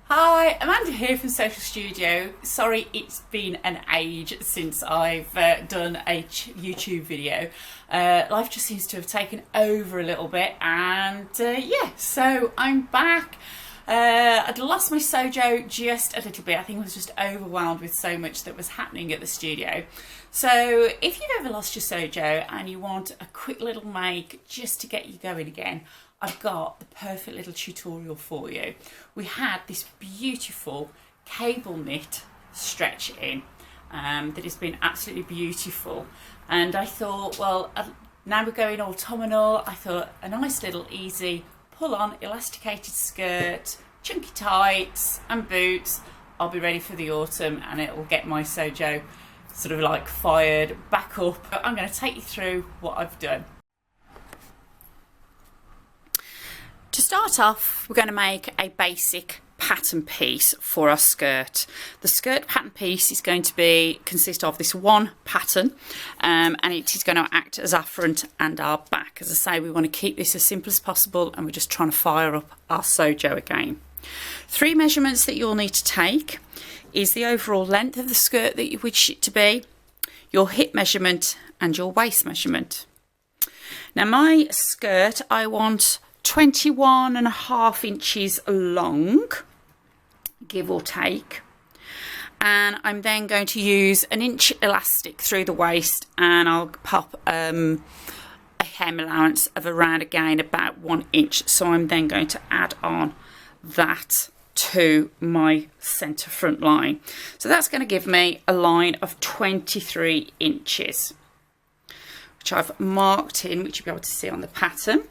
Hi, Amanda here from Social Studio. Sorry it's been an age since I've done a YouTube video. Life just seems to have taken over a little bit and yeah, so I'm back. I'd lost my sojo just a little bit. I think I was just overwhelmed with so much that was happening at the studio. So if you've ever lost your sojo and you want a quick little make just to get you going again, I've got the perfect little tutorial for you. We had this beautiful cable knit stretch in that has been absolutely beautiful, and I thought, well, now we're going autumnal, I thought a nice little easy pull on elasticated skirt, chunky tights and boots, I'll be ready for the autumn and it will get my sojo sort of like fired back up. I'm going to take you through what I've done. To start off, we're going to make a basic pattern piece for our skirt. The skirt pattern piece is going to consist of this one pattern, and it is going to act as our front and our back. As I say, we want to keep this as simple as possible, and we're just trying to fire up our sojo again. Three measurements that you'll need to take is the overall length of the skirt that you wish it to be, your hip measurement and your waist measurement. Now my skirt, I want 21.5 inches long, give or take, and I'm then going to use an inch elastic through the waist, and I'll pop a hem allowance of around again about 1 inch. So I'm then going to add on that to my centre front line. So that's going to give me a line of 23 inches, which I've marked in, which you'll be able to see on the pattern.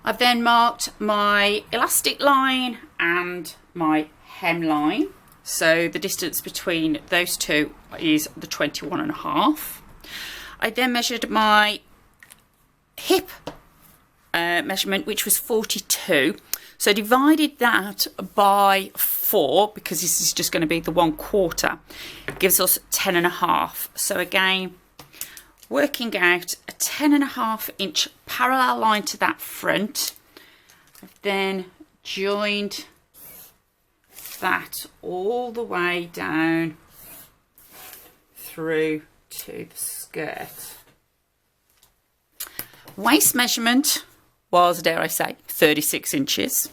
I've then marked my elastic line and my hem line. So the distance between those two is the 21.5. I then measured my hip measurement, which was 42. So divided that by 4, because this is just going to be the 1/4, gives us 10.5. So again, working out a 10.5 inch parallel line to that front. I've then joined that all the way down through to the skirt. Waist measurement was, dare I say, 36 inches.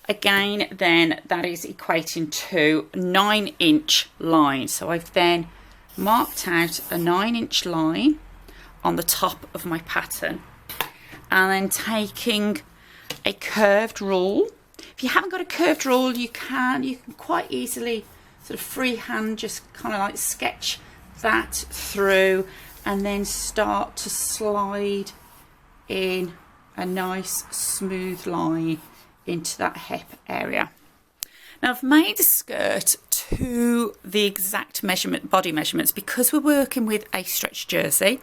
Again, then that is equating to 9-inch line. So I've then marked out a 9-inch line on the top of my pattern, and then taking a curved rule. If you haven't got a curved rule, you can quite easily sort of freehand just kind of like sketch that through and then start to slide in a nice smooth line into that hip area. Now I've made the skirt to the exact measurement, body measurements, because we're working with a stretch jersey.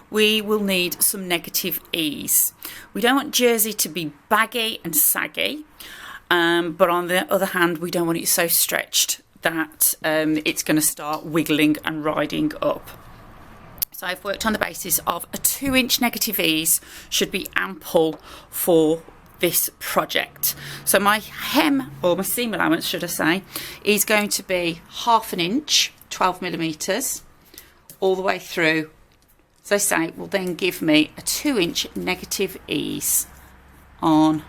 We will need some negative ease. We don't want jersey to be baggy and saggy, but on the other hand, we don't want it so stretched that it's going to start wiggling and riding up. So I've worked on the basis of a 2-inch negative ease should be ample for this project. So my hem, or my seam allowance should I say, is going to be 1/2 inch, 12mm, all the way through. As I say, will then give me a 2-inch negative ease on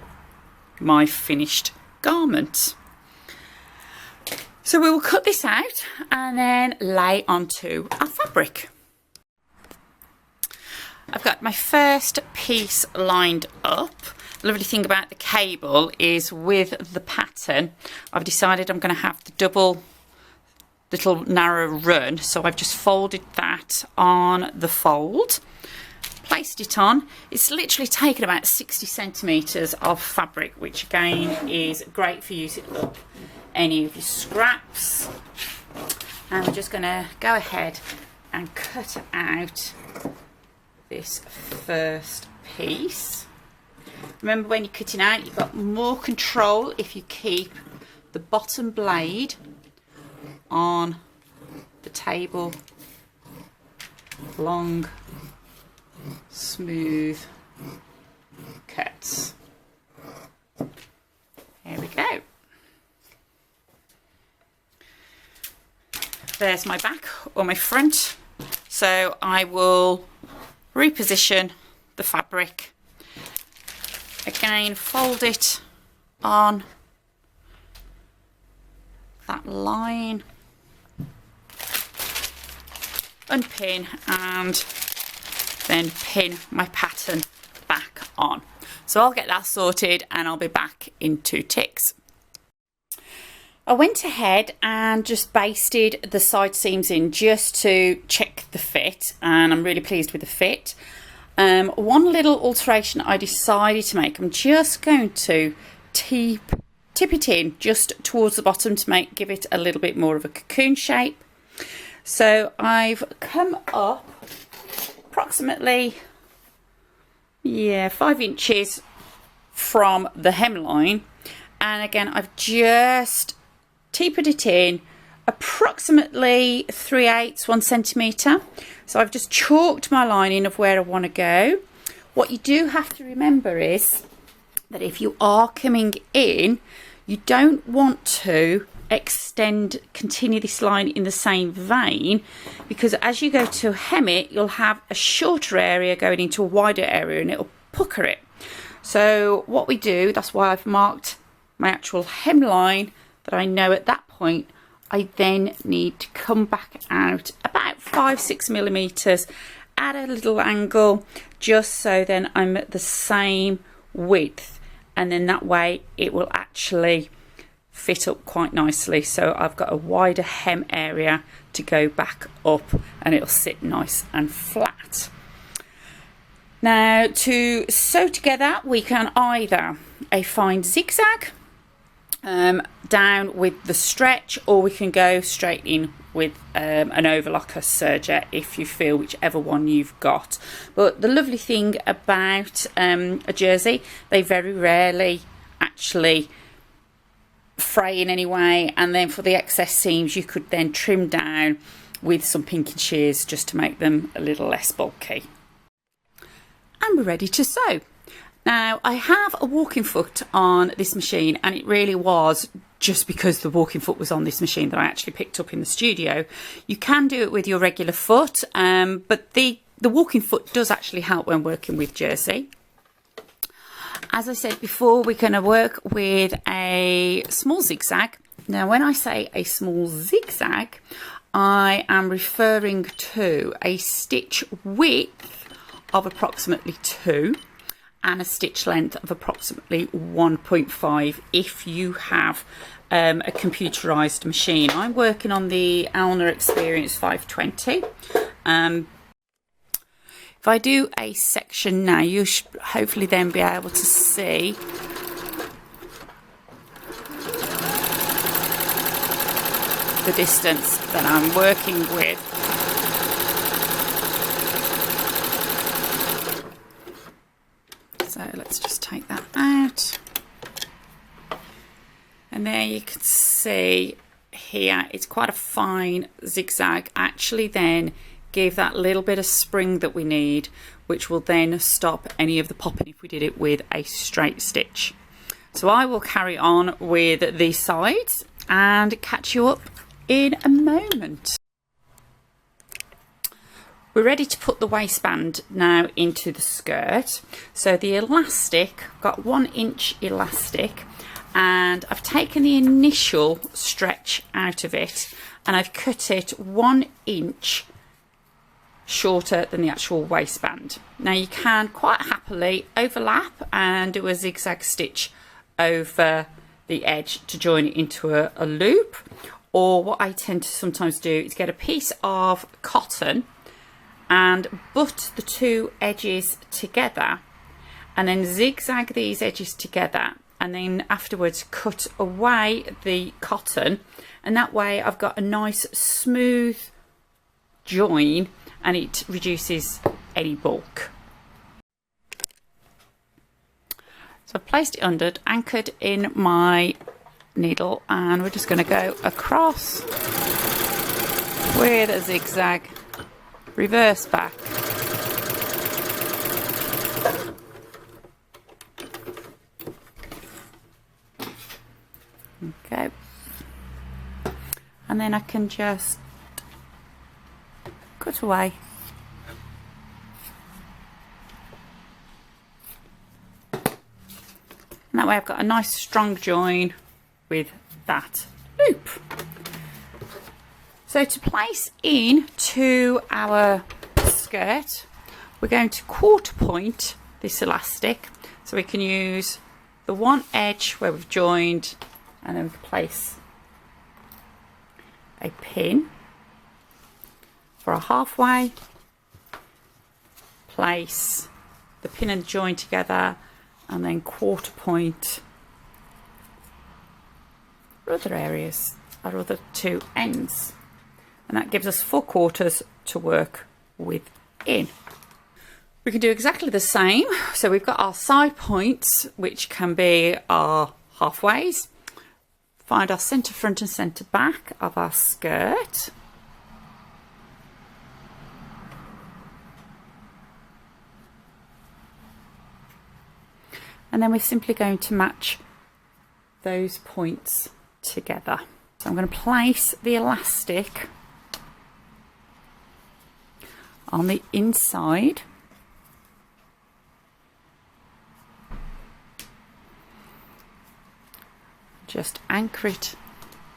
my finished garment. So we will cut this out and then lay onto our fabric. I've got my first piece lined up. The lovely thing about the cable is with the pattern, I've decided I'm going to have the double little narrow run. So I've just folded that on the fold, placed it on. It's literally taken about 60 centimetres of fabric, which again is great for using up any of your scraps. And we're just going to go ahead and cut out this first piece. Remember, when you're cutting out, you've got more control if you keep the bottom blade on the table. Long, smooth cuts. There go. There's my back or my front. So I will reposition the fabric. Again, fold it on that line, unpin, and then pin my pattern back on. So I'll get that sorted and I'll be back in 2 ticks. I went ahead and just basted the side seams in just to check the fit, and I'm really pleased with the fit. One little alteration I decided to make, I'm just going to tip it in just towards the bottom to give it a little bit more of a cocoon shape. So I've come up approximately 5 inches from the hemline, and again I've just tapered it in approximately 3/8, 1 centimetre. So I've just chalked my line in of where I want to go. What you do have to remember is that if you are coming in, you don't want to continue this line in the same vein, because as you go to hem it, you'll have a shorter area going into a wider area and it'll pucker it. So what we do, that's why I've marked my actual hemline, that I know at that point I then need to come back out about 5-6 millimeters at a little angle, just so then I'm at the same width, and then that way it will actually fit up quite nicely. So I've got a wider hem area to go back up and it'll sit nice and flat. Now to sew together, we can either a fine zigzag down with the stretch, or we can go straight in with an overlocker serger if you feel, whichever one you've got. But the lovely thing about a jersey, they very rarely actually fray in any way, and then for the excess seams you could then trim down with some pinking shears just to make them a little less bulky. And we're ready to sew. Now I have a walking foot on this machine, and it really was just because the walking foot was on this machine that I actually picked up in the studio. You can do it with your regular foot, but the walking foot does actually help when working with jersey. As I said before, we're going to work with a small zigzag. Now when I say a small zigzag, I am referring to a stitch width of approximately 2 and a stitch length of approximately 1.5 if you have a computerized machine. I'm working on the Alna Experience 520. If I do a section now, you should hopefully then be able to see the distance that I'm working with. So let's just take that out. And there you can see here, it's quite a fine zigzag. Actually then give that little bit of spring that we need, which will then stop any of the popping if we did it with a straight stitch. So I will carry on with these sides and catch you up in a moment. We're ready to put the waistband now into the skirt. So the elastic, I've got 1 inch elastic, and I've taken the initial stretch out of it and I've cut it 1 inch shorter than the actual waistband. Now you can quite happily overlap and do a zigzag stitch over the edge to join it into a loop, or what I tend to sometimes do is get a piece of cotton and butt the 2 edges together and then zigzag these edges together, and then afterwards cut away the cotton, and that way I've got a nice smooth join and it reduces any bulk. So I've placed it under, anchored in my needle, and we're just going to go across with a zigzag, reverse back, Okay. And then I can just cut away. And that way I've got a nice strong join with that loop. So to place in to our skirt, we're going to quarter point this elastic. So we can use the one edge where we've joined, and then we can place a pin for a halfway, place the pin and join together, and then quarter point for other areas, our other two ends. And that gives us 4 quarters to work within. We can do exactly the same. So we've got our side points, which can be our halfways. Find our centre front and centre back of our skirt. And then we're simply going to match those points together. So I'm going to place the elastic on the inside. Just anchor it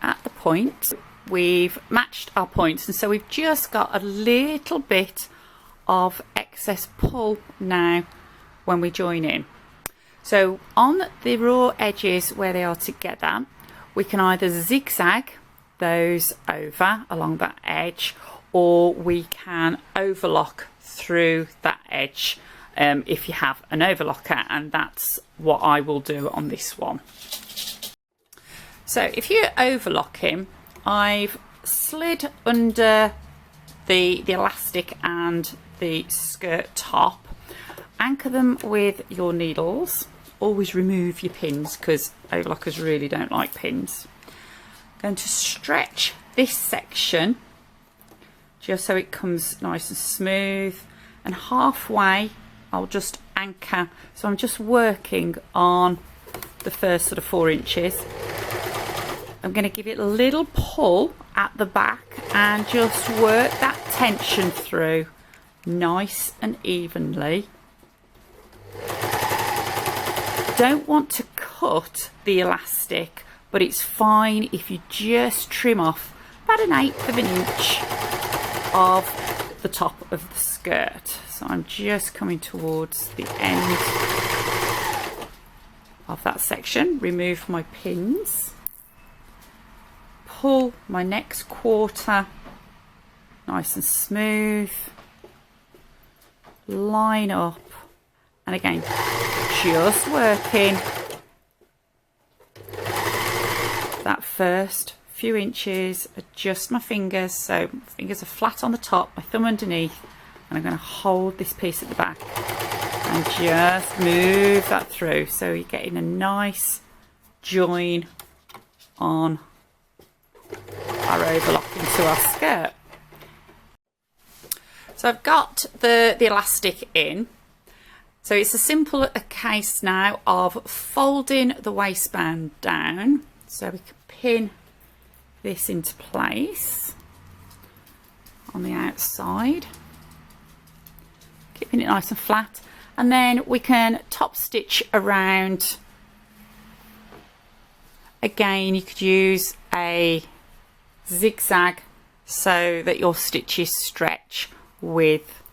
at the point. We've matched our points, and so we've just got a little bit of excess pull now when we join in. So on the raw edges where they are together, we can either zigzag those over along that edge, or we can overlock through that edge if you have an overlocker, and that's what I will do on this one. So if you're overlocking, I've slid under the elastic and the skirt top. Anchor them with your needles. Always remove your pins because overlockers really don't like pins. Going to stretch this section just so it comes nice and smooth, and halfway I'll just anchor. So I'm just working on the first sort of 4 inches. I'm going to give it a little pull at the back and just work that tension through nice and evenly. Don't want to cut the elastic, but it's fine if you just trim off about 1/8 of an inch of the top of the skirt. So I'm just coming towards the end of that section. Remove my pins. Pull my next quarter nice and smooth. Line up. And again, just working that first few inches. Adjust my fingers so my fingers are flat on the top, my thumb underneath, and I'm going to hold this piece at the back and just move that through so you're getting a nice join on our overlock into our skirt. So I've got the elastic in. So it's a simple case now of folding the waistband down. So we can pin this into place on the outside, keeping it nice and flat, and then we can top stitch around. Again, you could use a zigzag so that your stitches stretch with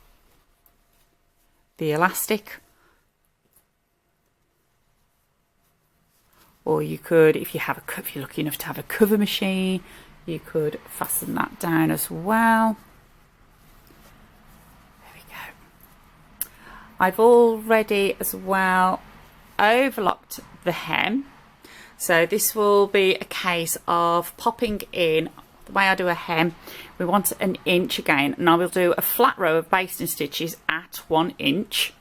the elastic, or you could, if you're lucky enough to have a cover machine, you could fasten that down as well. There we go. I've already as well overlocked the hem, so this will be a case of popping in. The way I do a hem, we want 1 inch again, and I will do a flat row of basting stitches at 1 inch,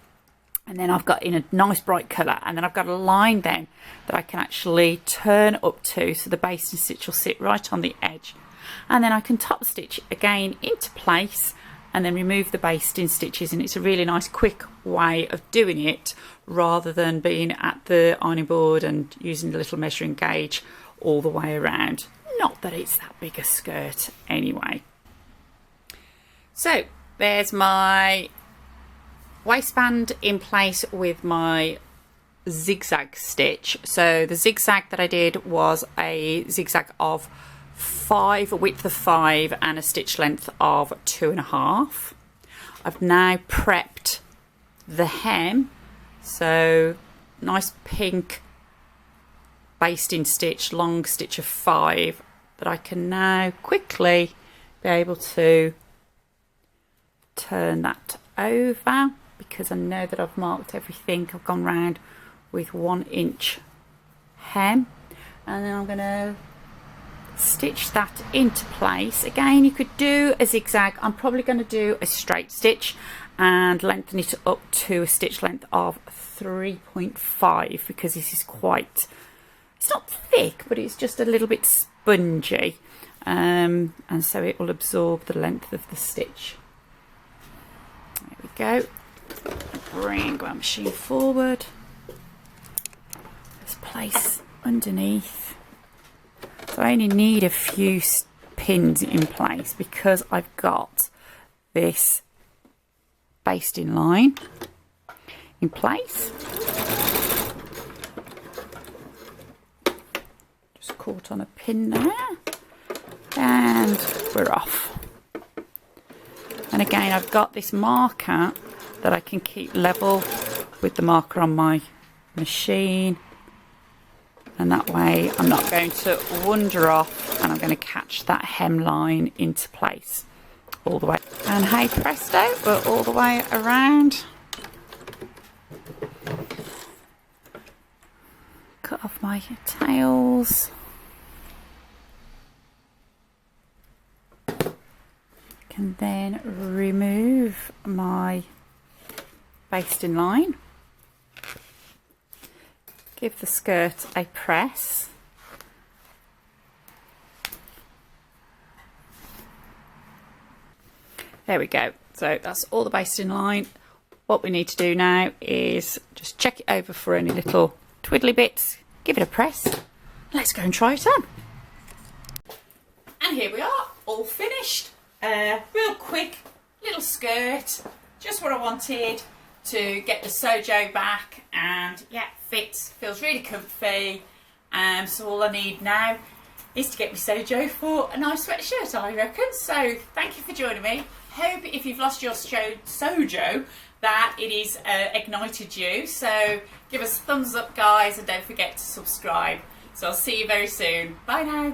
and then I've got in a nice bright colour, and then I've got a line then that I can actually turn up to, so the basting stitch will sit right on the edge, and then I can top stitch again into place and then remove the basting stitches, and it's a really nice quick way of doing it rather than being at the ironing board and using the little measuring gauge all the way around. Not that it's that big a skirt anyway. So there's my waistband in place with my zigzag stitch. So the zigzag that I did was a zigzag of 5, a width of 5 and a stitch length of 2.5. I've now prepped the hem, so nice pink basting stitch, long stitch of 5 that I can now quickly be able to turn that over, because I know that I've marked everything. I've gone round with 1 inch hem, and then I'm going to stitch that into place. Again, you could do a zigzag. I'm probably going to do a straight stitch and lengthen it up to a stitch length of 3.5, because this is quite, it's not thick, but it's just a little bit spongy, and so it will absorb the length of the stitch. There we go. Bring my machine forward. Just place underneath. So I only need a few pins in place because I've got this basting line in place. Just caught on a pin there, and we're off. And again, I've got this marker that I can keep level with the marker on my machine, and that way I'm not going to wander off, and I'm going to catch that hemline into place all the way. And hey presto, we're all the way around. Cut off my tails. Can then remove my basting line. Give the skirt a press. There we go. So that's all the basting line. What we need to do now is just check it over for any little twiddly bits. Give it a press. Let's go and try it on. And here we are, all finished. Real quick little skirt. Just what I wanted to get the sojo back, and yeah, fits, feels really comfy. So all I need now is to get my sojo for a nice sweatshirt, I reckon. So thank you for joining me. Hope if you've lost your sojo that it is ignited you. So give us a thumbs up, guys, and don't forget to subscribe. So I'll see you very soon. Bye now.